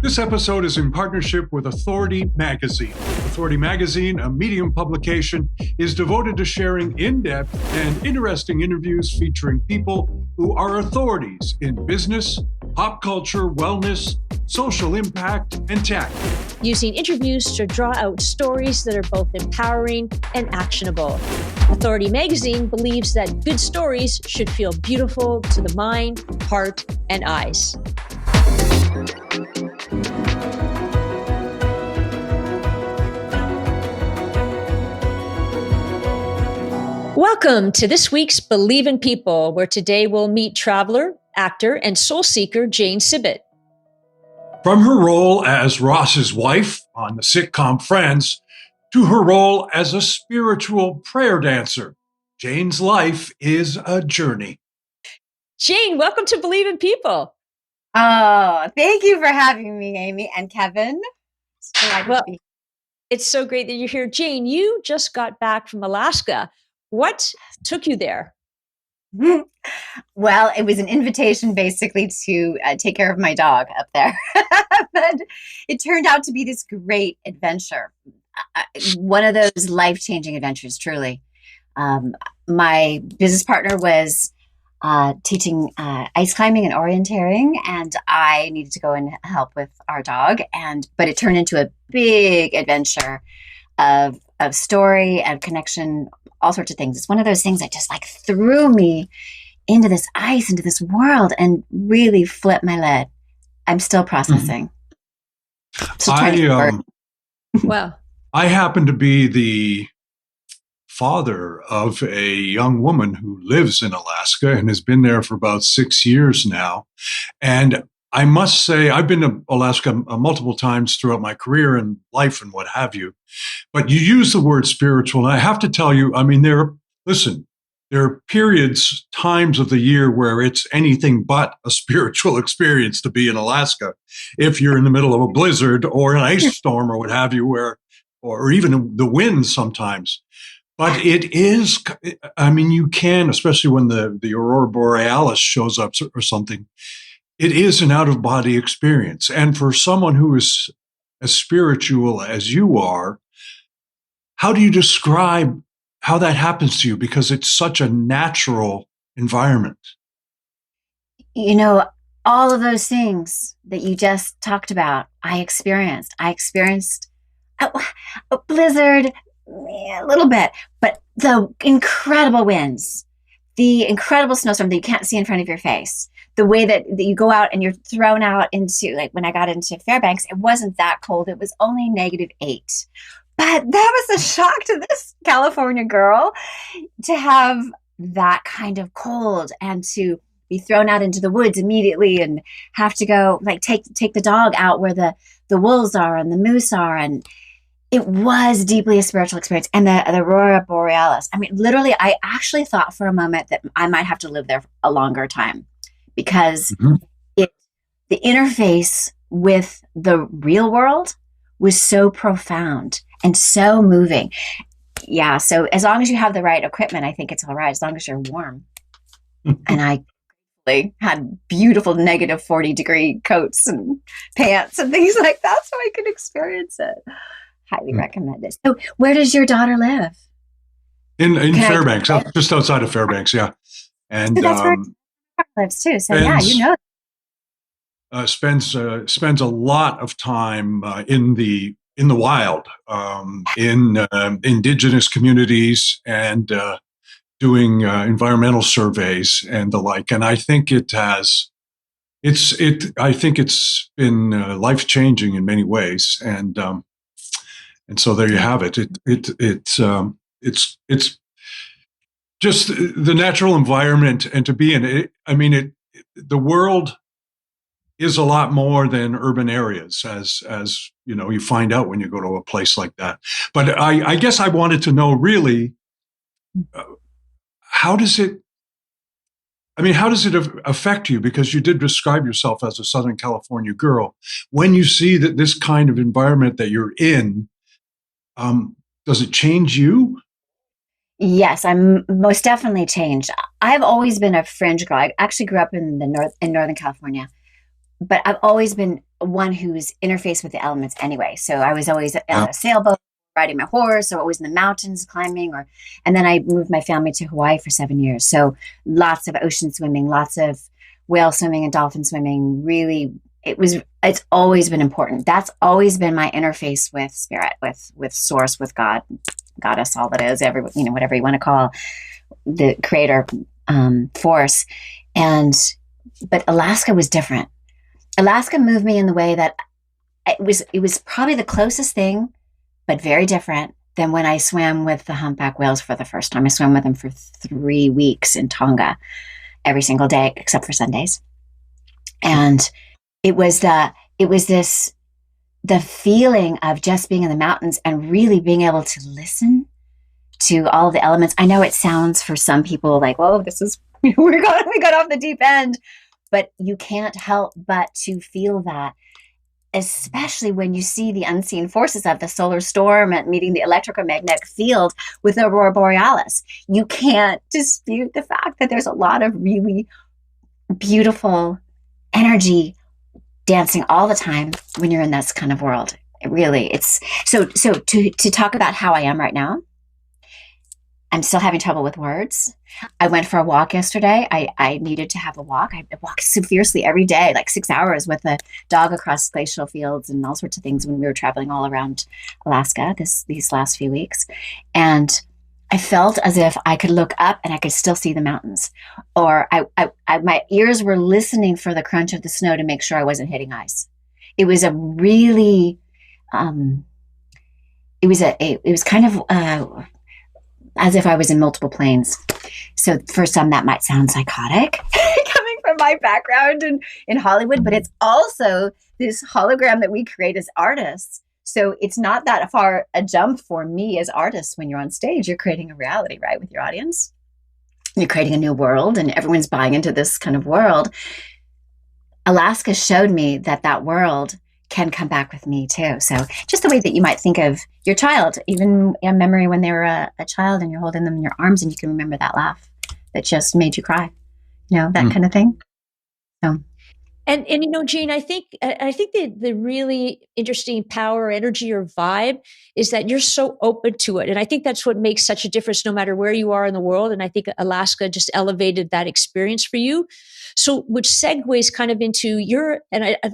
This episode is in partnership with Authority Magazine. Authority Magazine, a Medium publication, is devoted to sharing in-depth and interesting interviews featuring people who are authorities in business, pop culture, wellness, social impact, and tech. Using interviews to draw out stories that are both empowering and actionable. Authority Magazine believes that good stories should feel beautiful to the mind, heart, and eyes. Welcome to this week's Believe in People, where today we'll meet traveler, actor, and soul seeker Jane Sibbett. From her role as Ross's wife on the sitcom Friends to her role as a spiritual prayer dancer, Jane's life is a journey. Jane, welcome to Believe in People. Oh, thank you for having me, Amy and Kevin. It's so great that you're here. Jane, you just got back from Alaska. What took you there? Well, it was an invitation basically to take care of my dog up there. But it turned out to be this great adventure. One of those life-changing adventures, truly. My business partner was teaching ice climbing and orienteering, and I needed to go and help with our dog. But it turned into a big adventure of story and connection, all sorts of things. It's one of those things that just like threw me into this ice, into this world, and really flipped my lid. I'm still processing. Wow. I happen to be the father of a young woman who lives in Alaska and has been there for about 6 years now. And I must say, I've been to Alaska multiple times throughout my career and life and what have you. But you use the word spiritual, and I have to tell you, I mean, there are periods, times of the year where it's anything but a spiritual experience to be in Alaska. If you're in the middle of a blizzard or an ice storm or what have you, or even the wind sometimes. But it is, I mean, you can, especially when the Aurora Borealis shows up or something, it is an out-of-body experience. And for someone who is as spiritual as you are, how do you describe how that happens to you? Because it's such a natural environment. You know, all of those things that you just talked about, I experienced. I experienced a blizzard, a little bit, but the incredible winds, the incredible snowstorm that you can't see in front of your face, the way that you go out and you're thrown out into, like when I got into Fairbanks, it wasn't that cold. It was only -8. But that was a shock to this California girl to have that kind of cold and to be thrown out into the woods immediately and have to go like take the dog out where the wolves are and the moose are. And it was deeply a spiritual experience. And the Aurora Borealis, I mean, literally, I actually thought for a moment that I might have to live there a longer time because the interface with the real world was so profound and so moving. Yeah, so as long as you have the right equipment, I think it's all right, as long as you're warm. And I had beautiful -40-degree coats and pants and things like that, so I could experience it. Highly recommend it. So where does your daughter live? In Fairbanks, just outside of Fairbanks, yeah. And so that's where lives too. So yeah, you know. Spends a lot of time in the wild, in indigenous communities, and doing environmental surveys and the like. And I think I think it's been life-changing in many ways. And so there you have it. It's just the natural environment, and to be in it. I mean, the world is a lot more than urban areas, as you know, you find out when you go to a place like that. But I guess I wanted to know really, how does it affect you? Because you did describe yourself as a Southern California girl. When you see that this kind of environment that you're in, does it change you? Yes, I'm most definitely changed. I've always been a fringe girl. I actually grew up in Northern California, but I've always been one who's interfaced with the elements anyway. So I was always on Yeah. a sailboat, riding my horse, or always in the mountains climbing, and then I moved my family to Hawaii for 7 years. So lots of ocean swimming, lots of whale swimming and dolphin swimming. Really, it's always been important. That's always been my interface with spirit, with source, with God, goddess, all that is, whatever you want to call the creator, force. But Alaska was different. Alaska moved me in the way that it was probably the closest thing, but very different than when I swam with the humpback whales for the first time. I swam with them for 3 weeks in Tonga every single day, except for Sundays. And it was the feeling of just being in the mountains and really being able to listen to all the elements. I know it sounds for some people like, whoa, this is, we got off the deep end, but you can't help but to feel that, especially when you see the unseen forces of the solar storm and meeting the electromagnetic field with the aurora borealis. You can't dispute the fact that there's a lot of really beautiful energy dancing all the time when you're in this kind of world. It's so to talk about how I am right now. I'm still having trouble with words. I went for a walk yesterday. I needed to have a walk. I walk so fiercely every day, like 6 hours with a dog across glacial fields and all sorts of things when we were traveling all around Alaska these last few weeks. And I felt as if I could look up and I could still see the mountains. Or my ears were listening for the crunch of the snow to make sure I wasn't hitting ice. It was a really, it was kind of, as if I was in multiple planes. So for some, that might sound psychotic coming from my background in Hollywood, but it's also this hologram that we create as artists. So it's not that far a jump for me as artists. When you're on stage, you're creating a reality, right, with your audience. You're creating a new world and everyone's buying into this kind of world. Alaska showed me that world can come back with me too. So just the way that you might think of your child, even a memory when they were a child and you're holding them in your arms and you can remember that laugh that just made you cry, that kind of thing. So. And Jean, I think the really interesting power, energy, or vibe is that you're so open to it, and I think that's what makes such a difference, no matter where you are in the world. And I think Alaska just elevated that experience for you. So, which segues kind of into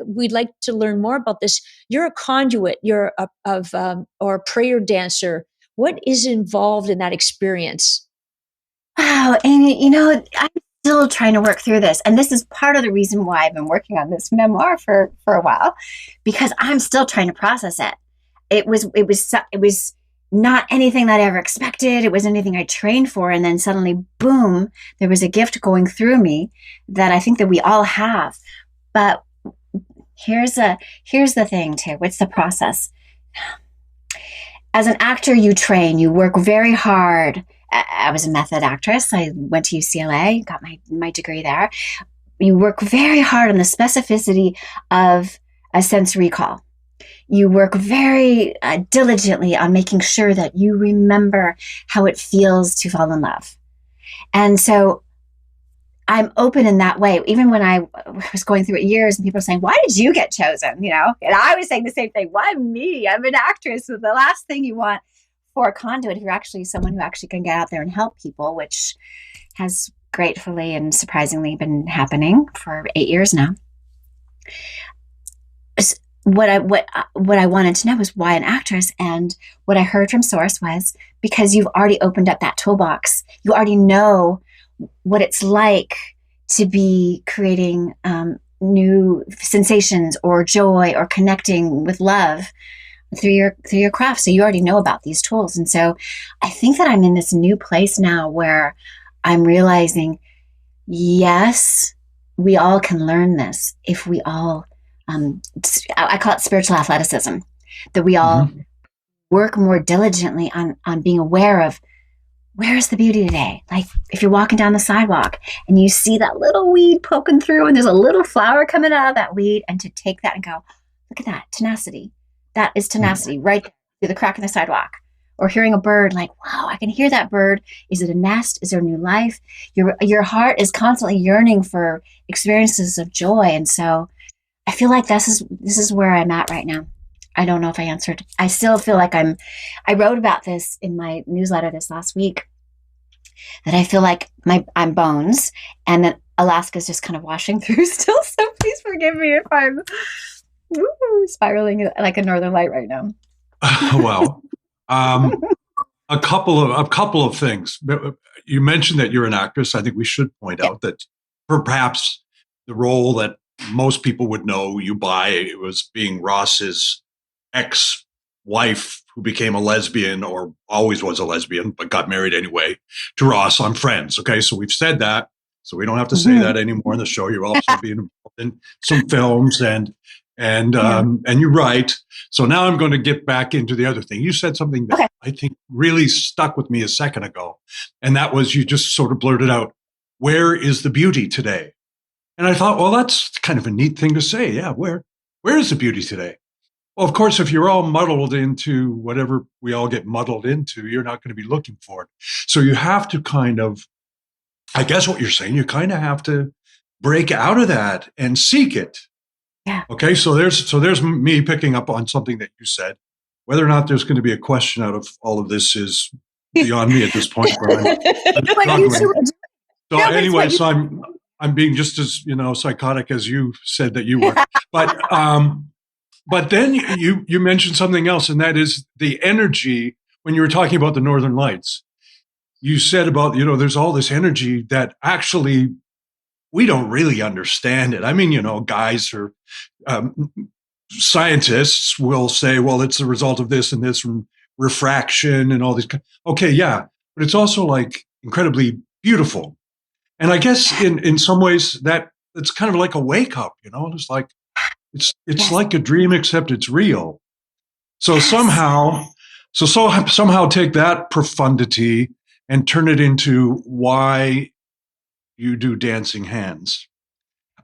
we'd like to learn more about this. You're a conduit. You're or a prayer dancer. What is involved in that experience? Wow, Amy, I'm still trying to work through this. And this is part of the reason why I've been working on this memoir for a while, because I'm still trying to process it. It was not anything that I ever expected. It was anything I trained for. And then suddenly, boom, there was a gift going through me that I think that we all have. But here's the thing too. What's the process? As an actor, you train, you work very hard. I was a method actress. I went to UCLA, got my degree there. You work very hard on the specificity of a sense recall. You work very diligently on making sure that you remember how it feels to fall in love. And so I'm open in that way. Even when I was going through it years and people were saying, why did you get chosen? And I was saying the same thing. Why me? I'm an actress. So the last thing you want for a conduit, if you're actually someone who actually can get out there and help people, which has gratefully and surprisingly been happening for 8 years now. What I wanted to know was why an actress, and what I heard from Source was because you've already opened up that toolbox. You already know what it's like to be creating new sensations or joy or connecting with love through your craft. So you already know about these tools. And so I think that I'm in this new place now where I'm realizing, yes, we all can learn this if we all, I call it spiritual athleticism, that we all work more diligently on being aware of where is the beauty today? Like if you're walking down the sidewalk and you see that little weed poking through and there's a little flower coming out of that weed, and to take that and go, look at that tenacity. That is tenacity right through the crack in the sidewalk. Or hearing a bird, like, wow, I can hear that bird. Is it a nest? Is there new life? Your heart is constantly yearning for experiences of joy. And so I feel like this is where I'm at right now. I don't know if I answered. I still feel like I wrote about this in my newsletter this last week, that I feel like I'm bones, and that Alaska's just kind of washing through still. So please forgive me if I'm spiraling like a northern light right now. Well, um, a couple of things. You mentioned that you're an actress. I think we should point Yeah. out that perhaps the role that most people would know you by was being Ross's ex-wife who became a lesbian, or always was a lesbian but got married anyway, to Ross on Friends. Okay, so we've said that, so we don't have to say Mhm. that anymore in the show. You're also being involved in some films, and Yeah. and you're right. So now I'm going to get back into the other thing. You said something that Okay. I think really stuck with me a second ago, and that was, you just sort of blurted out, "Where is the beauty today?" And I thought, well, that's kind of a neat thing to say. Yeah, where is the beauty today? Well, of course, if you're all muddled into whatever we all get muddled into, you're not going to be looking for it. So you have to kind of, I guess what you're saying, you kind of have to break out of that and seek it. Yeah. Okay, so there's me picking up on something that you said. Whether or not there's going to be a question out of all of this is beyond me at this point, where I'm But you struggling. two are So no, but it's anyway, what you. so I'm being just as, psychotic as you said that you were. But then you mentioned something else, and that is the energy. When you were talking about the Northern Lights, you said about, there's all this energy that actually we don't really understand it. I mean, guys or um, scientists will say, well, it's the result of this and this from refraction and all these. Okay, yeah, but it's also like incredibly beautiful. And I guess in some ways that it's kind of like a wake up. It's like it's Yes. like a dream, except it's real. So Yes. somehow take that profundity and turn it into why you do dancing hands.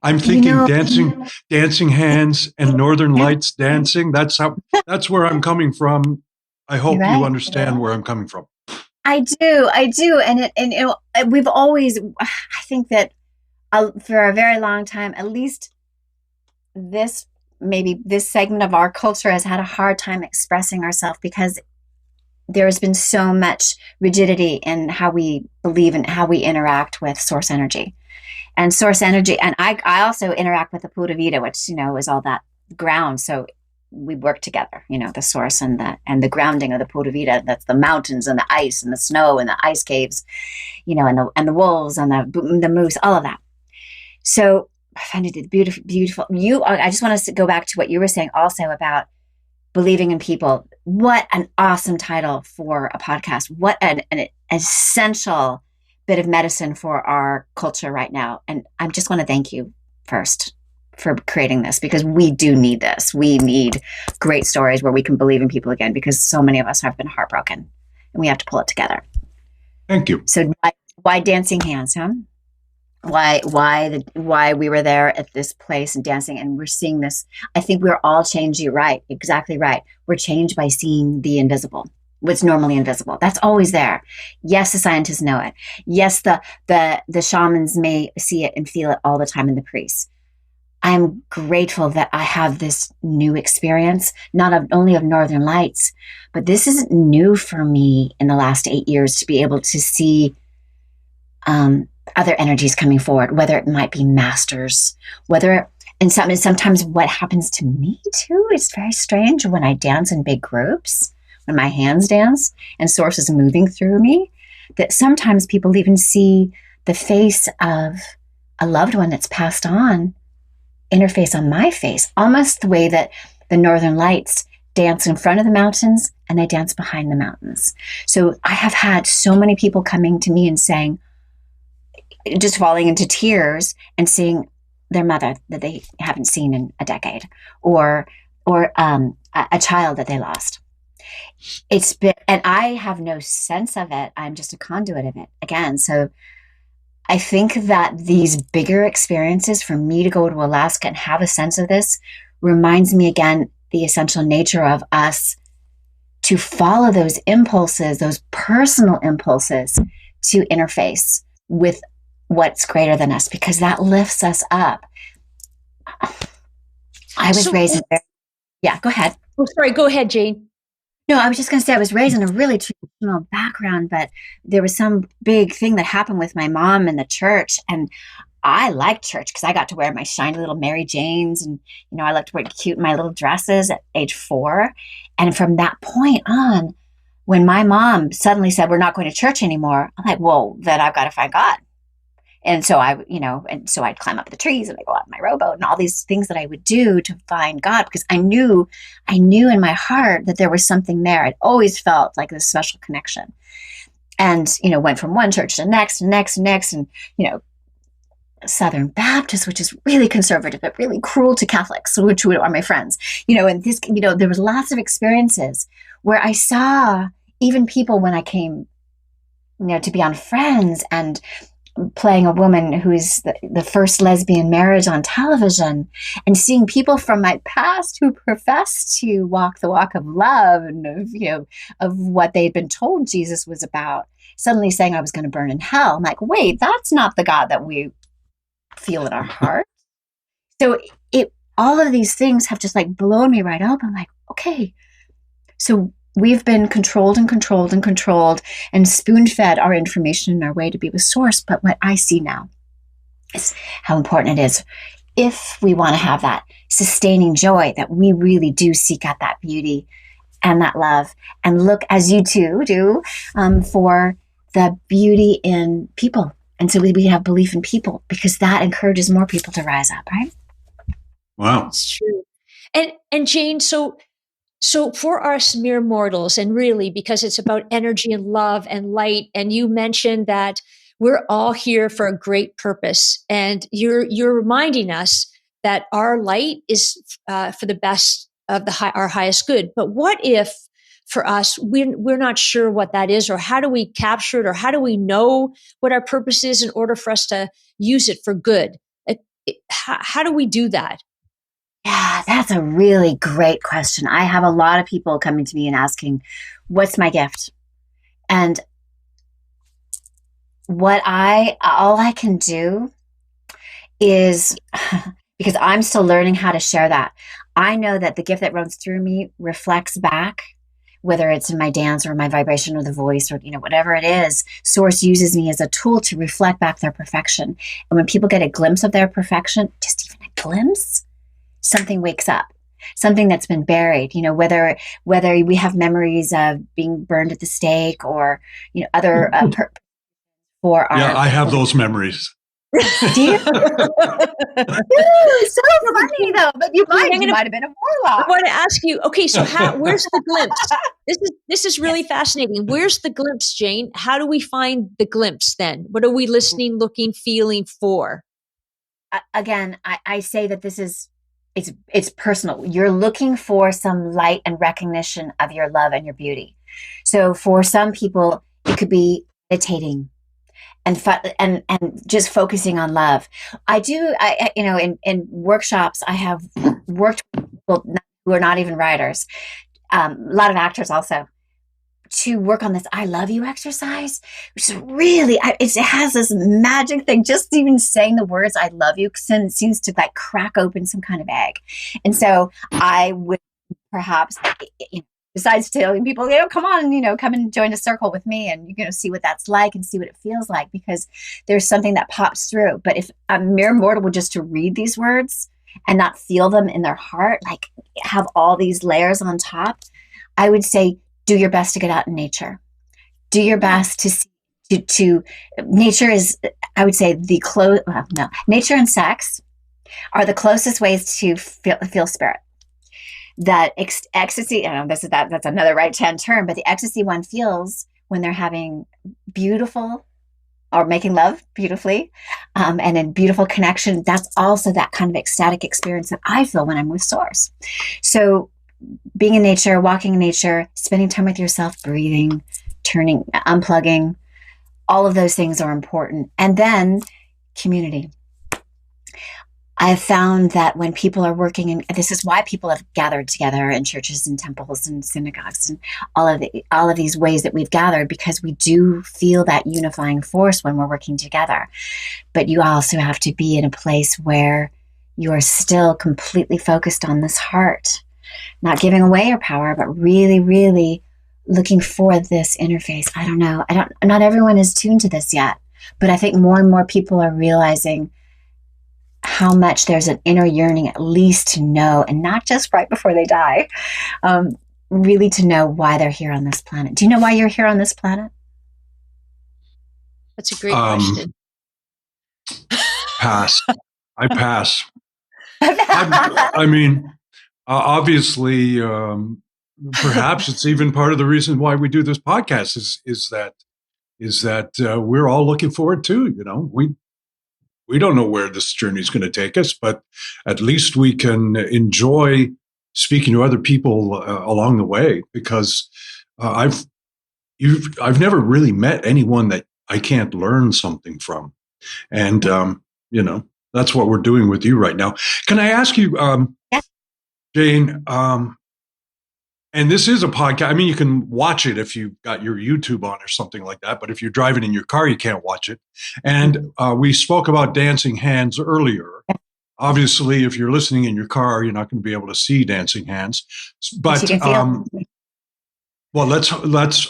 I'm You thinking know. dancing hands and Northern Yeah. Lights dancing. That's where I'm coming from. I You're hope you right. understand where I'm coming from. I do, and we've always. I think that for a very long time, at least this maybe this segment of our culture has had a hard time expressing ourselves, because there has been so much rigidity in how we believe and how we interact with source energy. And source energy, and I also interact with the Pura Vida, which is all that ground. So we work together, the source and the grounding of the Pura Vida. That's the mountains and the ice and the snow and the ice caves, and the wolves and the moose, all of that. So I find it beautiful, beautiful. I just want to go back to what you were saying also about believing in people. What an awesome title for a podcast. What an essential bit of medicine for our culture right now. And I just want to thank you first for creating this, because we do need this. We need great stories where we can believe in people again, because so many of us have been heartbroken and we have to pull it together. Thank you. So why dancing hands, huh? Why we were there at this place and dancing, and we're seeing this. I think we're all changed. You're right, exactly right. We're changed by seeing the invisible, what's normally invisible. That's always there. Yes, the scientists know it. Yes, the shamans may see it and feel it all the time, and the priests. I'm grateful that I have this new experience, not only of Northern Lights, but this isn't new for me in the last 8 years, to be able to see other energies coming forward, whether it might be masters, and sometimes what happens to me too, it's very strange when I dance in big groups, when my hands dance and source is moving through me, that sometimes people even see the face of a loved one that's passed on interface on my face, almost the way that the Northern Lights dance in front of the mountains and they dance behind the mountains. So I have had so many people coming to me and saying, just falling into tears and seeing their mother that they haven't seen in a decade, or a child that they lost. It's been, and I have no sense of it. I'm just a conduit of it again. So I think that these bigger experiences, for me to go to Alaska and have a sense of this, reminds me again the essential nature of us to follow those impulses, those personal impulses, to interface with what's greater than us, because that lifts us up. I was So, raised in, yeah, go ahead. oh, sorry, go ahead, Jane. No, I was just going to say I was raised in a really traditional background, but there was some big thing that happened with my mom and the church. And I liked church because I got to wear my shiny little Mary Janes. And, I liked to wear cute my little dresses at age 4. And from that point on, when my mom suddenly said, we're not going to church anymore, I'm like, well, then I've got to find God. And so I'd climb up the trees and I'd go out in my rowboat and all these things that I would do to find God because I knew in my heart that there was something there. I'd always felt like this special connection. And, went from one church to the next and next and next. And, Southern Baptist, which is really conservative, but really cruel to Catholics, which are my friends, and this, there was lots of experiences where I saw even people when I came, to be on Friends and playing a woman who is the first lesbian marriage on television and seeing people from my past who professed to walk the walk of love and of what they'd been told Jesus was about, suddenly saying I was going to burn in hell. I'm like, wait, that's not the God that we feel in our heart. So all of these things have just like blown me right up. I'm like, okay, so we've been controlled and spoon-fed our information and our way to be with Source. But what I see now is how important it is if we want to have that sustaining joy, that we really do seek out that beauty and that love and look, as you two do, for the beauty in people. And so we have belief in people because that encourages more people to rise up, right? Wow. It's true. And Jane, so for us mere mortals, and really because it's about energy and love and light, and you mentioned that we're all here for a great purpose, and you're reminding us that our light is for the best of our highest good. But what if for us, we're not sure what that is, or how do we capture it, or how do we know what our purpose is in order for us to use it for good? How do we do that? Yeah, that's a really great question. I have a lot of people coming to me and asking, what's my gift? And all I can do is, because I'm still learning how to share that, I know that the gift that runs through me reflects back, whether it's in my dance or my vibration or the voice or, whatever it is. Source uses me as a tool to reflect back their perfection. And when people get a glimpse of their perfection, just even a glimpse, something wakes up, something that's been buried, whether we have memories of being burned at the stake or, other for our. Yeah, I have those memories. Do you? So funny though, but you might have been a warlock. I want to ask you, okay, so where's the glimpse? This is really fascinating. Where's the glimpse, Jane? How do we find the glimpse then? What are we listening, looking, feeling for? Again, I say that this is, it's personal. You're looking for some light and recognition of your love and your beauty. So for some people, it could be meditating and just focusing on love. In workshops, I have worked with people who are not even writers, a lot of actors also, to work on this I love you exercise, which is really, it has this magic thing. Just even saying the words I love you seems to like crack open some kind of egg. And so I would perhaps, besides telling people, come on, come and join a circle with me and you're going to see what that's like and see what it feels like, because there's something that pops through. But if a mere mortal were just to read these words and not feel them in their heart, like have all these layers on top, I would say, do your best to get out in nature. Do your best to see, to nature is, I would say nature and sex are the closest ways to feel spirit. That ecstasy, I don't know, that's another right hand term, but the ecstasy one feels when they're having beautiful or making love beautifully, and in beautiful connection, that's also that kind of ecstatic experience that I feel when I'm with Source. So being in nature, walking in nature, spending time with yourself, breathing, unplugging, all of those things are important. And then community. I have found that when people are working, and this is why people have gathered together in churches and temples and synagogues and all of these ways that we've gathered, because we do feel that unifying force when we're working together. But you also have to be in a place where you are still completely focused on this heart, not giving away your power, but really, really looking for this interface. I don't know. Not everyone is tuned to this yet, but I think more and more people are realizing how much there's an inner yearning, at least to know, and not just right before they die, really to know why they're here on this planet. Do you know why you're here on this planet? That's a great question. Pass. I pass. I mean, obviously, perhaps it's even part of the reason why we do this podcast is that we're all looking forward to. We don't know where this journey is going to take us, but at least we can enjoy speaking to other people along the way. Because I've never really met anyone that I can't learn something from, and that's what we're doing with you right now. Can I ask you, Jane? And this is a podcast. I mean, you can watch it if you've got your YouTube on or something like that. But if you're driving in your car, you can't watch it. And we spoke about dancing hands earlier. Obviously, if you're listening in your car, you're not going to be able to see dancing hands. But well,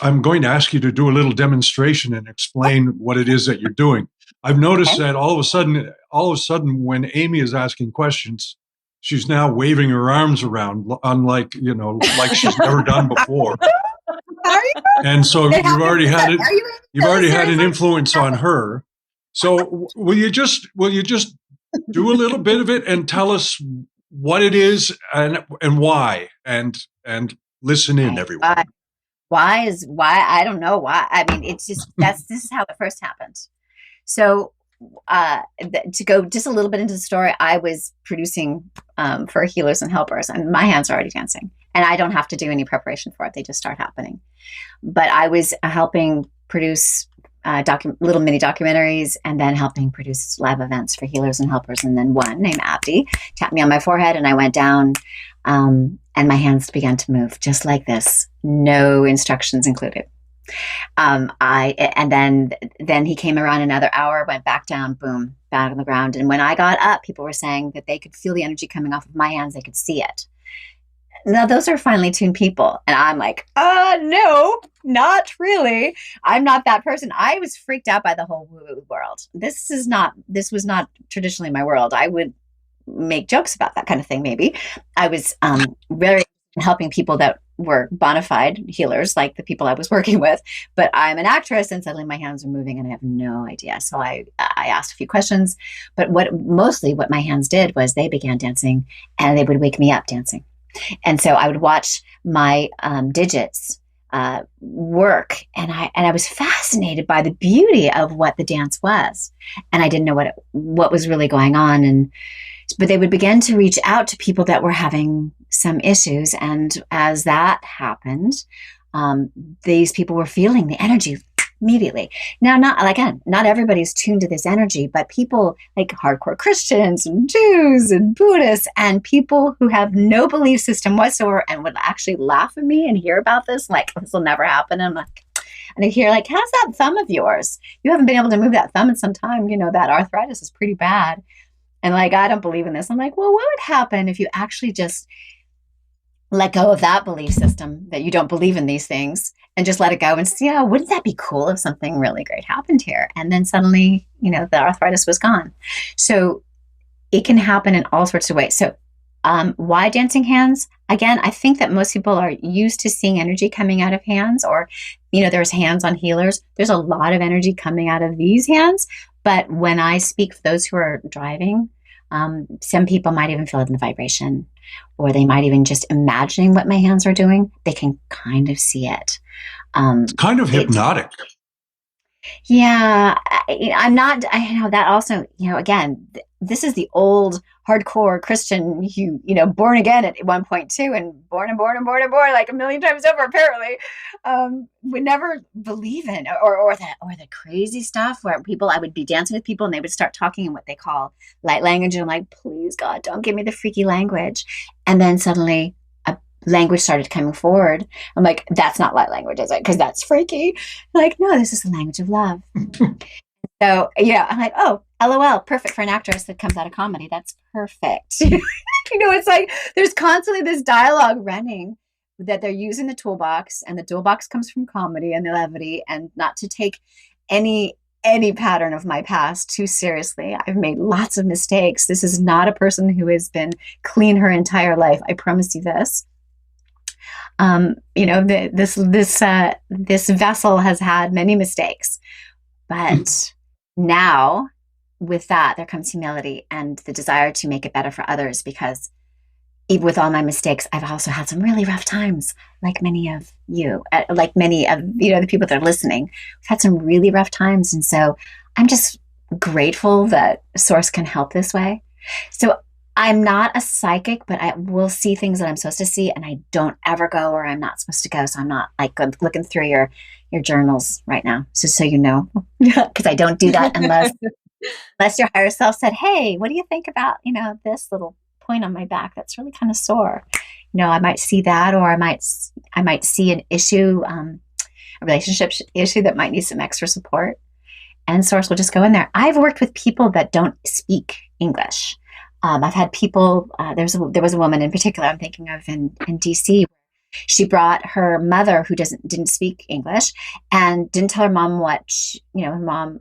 I'm going to ask you to do a little demonstration and explain what it is that you're doing. I've noticed that all of a sudden, when Amy is asking questions, she's now waving her arms around, unlike, like she's never done before. And so you've already had it. You've already had an influence on her. So will you just do a little bit of it and tell us what it is and why, and listen in, everyone. Why? I don't know why. I mean, it's just this is how it first happened. So to go just a little bit into the story, I was producing for Healers and Helpers, and my hands are already dancing, and I don't have to do any preparation for it. They just start happening. But I was helping produce little mini documentaries, and then helping produce live events for Healers and Helpers. And then one named Abdi tapped me on my forehead, and I went down, and my hands began to move just like this, no instructions included. And then he came around another hour, went back down, boom, back on the ground. And when I got up, people were saying that they could feel the energy coming off of my hands. They could see it. Now, those are finely tuned people. And I'm like, no, not really. I'm not that person. I was freaked out by the whole woo-woo world. This was not traditionally my world. I would make jokes about that kind of thing, maybe. I was very helping people that were bona fide healers, like the people I was working with. But I'm an actress, and suddenly my hands are moving, and I have no idea. So I asked a few questions. But what my hands did was they began dancing, and they would wake me up dancing. And so I would watch my digits work, and I was fascinated by the beauty of what the dance was, and I didn't know what was really going on. But they would begin to reach out to people that were having some issues, and as that happened, these people were feeling the energy immediately. Now, not everybody's tuned to this energy, but people like hardcore Christians and Jews and Buddhists and people who have no belief system whatsoever and would actually laugh at me and hear about this, like, this will never happen. And I'm like, and I hear, like, how's that thumb of yours? You haven't been able to move that thumb in some time. That arthritis is pretty bad. And like, I don't believe in this. I'm like, well, what would happen if you actually just let go of that belief system that you don't believe in these things and just let it go and see, wouldn't that be cool if something really great happened here? And then suddenly, the arthritis was gone. So it can happen in all sorts of ways. So why dancing hands? Again, I think that most people are used to seeing energy coming out of hands, or, there's hands on healers. There's a lot of energy coming out of these hands. But when I speak for those who are driving, some people might even feel it in the vibration, or they might even just imagining what my hands are doing. They can kind of see it. It's kind of hypnotic. Yeah, I'm not, I know that also, again, this is the old hardcore Christian, born again at one point too, and born like a million times over, apparently, would never believe in, or the crazy stuff where I would be dancing with people and they would start talking in what they call light language. And I'm like, please God, don't give me the freaky language. And then suddenly language started coming forward. I'm like, that's not light language, is it? Because that's freaky. Like, no, this is the language of love. So yeah, I'm like, oh, LOL, perfect for an actress that comes out of comedy. That's perfect. It's like there's constantly this dialogue running that they're using the toolbox, and the toolbox comes from comedy and the levity, and not to take any pattern of my past too seriously. I've made lots of mistakes. This is not a person who has been clean her entire life. I promise you this. This vessel has had many mistakes, but now with that there comes humility and the desire to make it better for others, because even with all my mistakes, I've also had some really rough times, like many of you, like many of the people that are listening. We've had some really rough times, and so I'm just grateful that Source can help this way. So I'm not a psychic, but I will see things that I'm supposed to see, and I don't ever go where I'm not supposed to go. So I'm not like looking through your journals right now, so you know, because I don't do that unless your higher self said, "Hey, what do you think about this little point on my back that's really kind of sore?" I might see that, or I might see an issue, a relationship issue that might need some extra support, and Source will just go in there. I've worked with people that don't speak English. I've had people. There was a woman in particular I'm thinking of in DC. She brought her mother, who didn't speak English, and didn't tell her mom her mom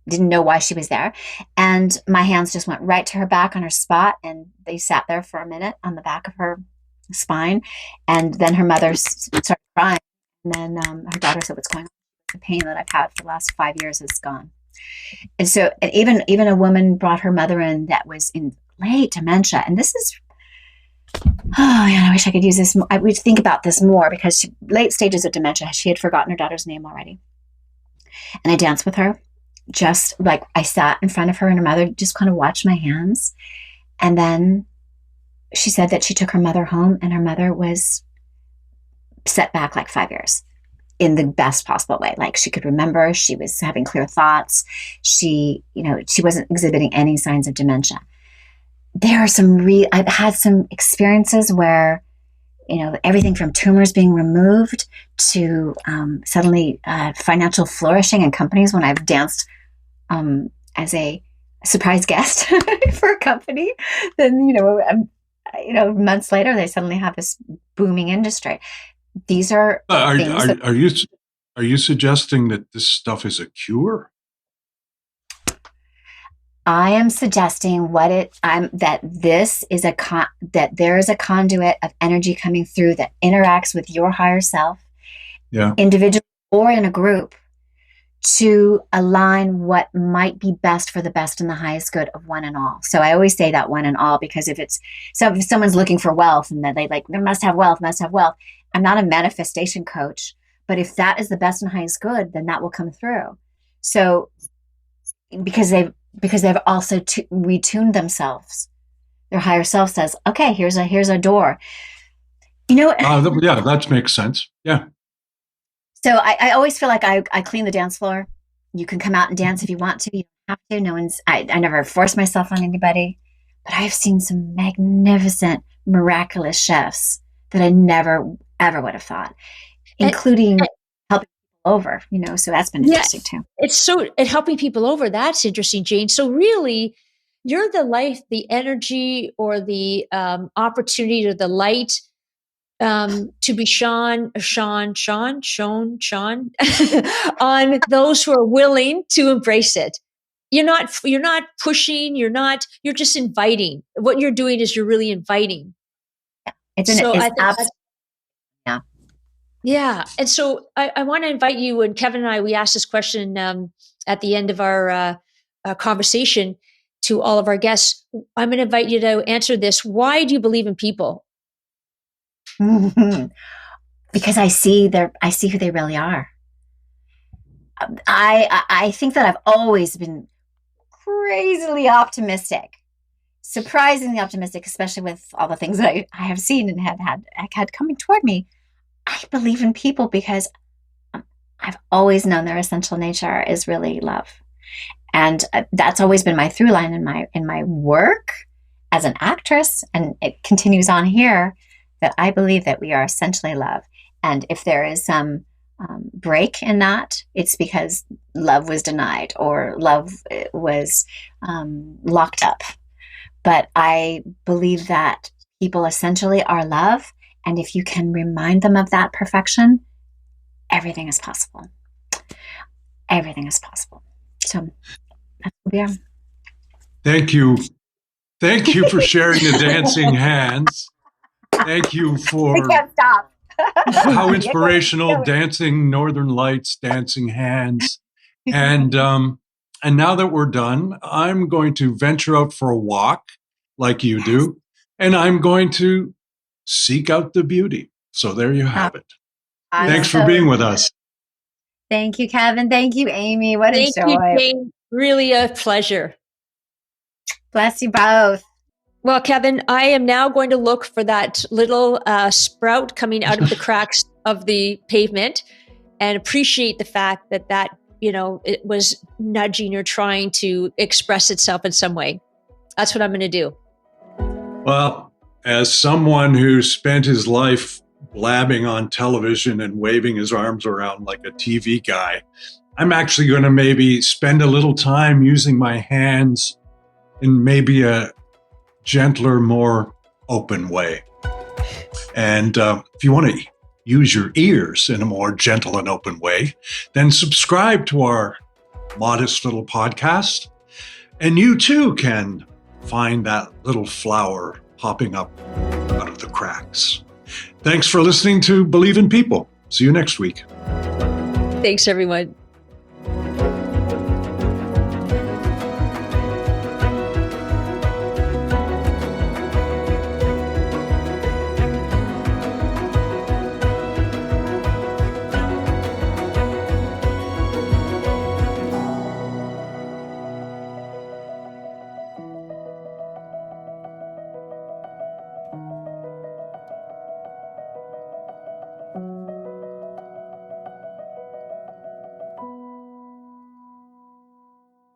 didn't know why she was there. And my hands just went right to her back on her spot, and they sat there for a minute on the back of her spine. And then her mother started crying. And then her daughter said, "What's going on?" The pain that I've had for the last 5 years is gone. And so, and even a woman brought her mother in that was in late dementia. And this is, oh yeah, I wish I could use this. I would think about this more, because late stages of dementia, she had forgotten her daughter's name already. And I danced with her. Just like I sat in front of her, and her mother just kind of watched my hands. And then she said that she took her mother home, and her mother was set back like 5 years in the best possible way. Like, she could remember, she was having clear thoughts. She wasn't exhibiting any signs of dementia. I've had some experiences where, everything from tumors being removed to suddenly financial flourishing in companies when I've danced as a surprise guest for a company. Then, months later, they suddenly have this booming industry. These are things are you suggesting that this stuff is a cure? I am suggesting that there is a conduit of energy coming through that interacts with your higher self, individually or in a group, to align what might be best for the best and the highest good of one and all. So I always say that one and all, because if someone's looking for wealth and that they must have wealth. I'm not a manifestation coach, but if that is the best and highest good, then that will come through. So because they've also retuned themselves. Their higher self says, "Okay, here's a door." Yeah, that makes sense. Yeah. So I always feel like I clean the dance floor. You can come out and dance if you want to. You don't have to. I never force myself on anybody. But I've seen some magnificent, miraculous chefs that I never, ever would have thought, including helping people over, so that's been interesting too. It's helping people over. That's interesting, Jane. So really, you're the life, the energy, or the opportunity, or the light to be shone on those who are willing to embrace it. You're not pushing, you're just inviting. What you're doing is you're really inviting. Yeah. Yeah. And so I want to invite you, and Kevin and I, we asked this question at the end of our conversation to all of our guests. I'm going to invite you to answer this. Why do you believe in people? Because I see who they really are. I think that I've always been crazily optimistic, surprisingly optimistic, especially with all the things that I have seen and had coming toward me. I believe in people because I've always known their essential nature is really love. And that's always been my through line in my work as an actress. And it continues on here, that I believe that we are essentially love. And if there is some break in that, it's because love was denied or love was locked up. But I believe that people essentially are love. And if you can remind them of that perfection, everything is possible. Everything is possible. So, yeah. Thank you. Thank you for sharing the dancing hands. Thank you for I can't stop. how inspirational dancing Northern Lights, dancing hands. And now that we're done, I'm going to venture out for a walk like you do, and I'm going to seek out the beauty. So there you have it. Thanks for being with us. Thank you, Kevin. Thank you, Amy. What a Thank joy. you, Jane. Really a pleasure. Bless you both. Well, Kevin, I am now going to look for that little sprout coming out of the cracks of the pavement and appreciate the fact that it was nudging or trying to express itself in some way. That's what I'm going to do. Well, as someone who spent his life blabbing on television and waving his arms around like a TV guy, I'm actually going to maybe spend a little time using my hands in maybe a gentler, more open way. And if you want to use your ears in a more gentle and open way, then subscribe to our modest little podcast. And you too can find that little flower popping up out of the cracks. Thanks for listening to Believe in People. See you next week. Thanks, everyone.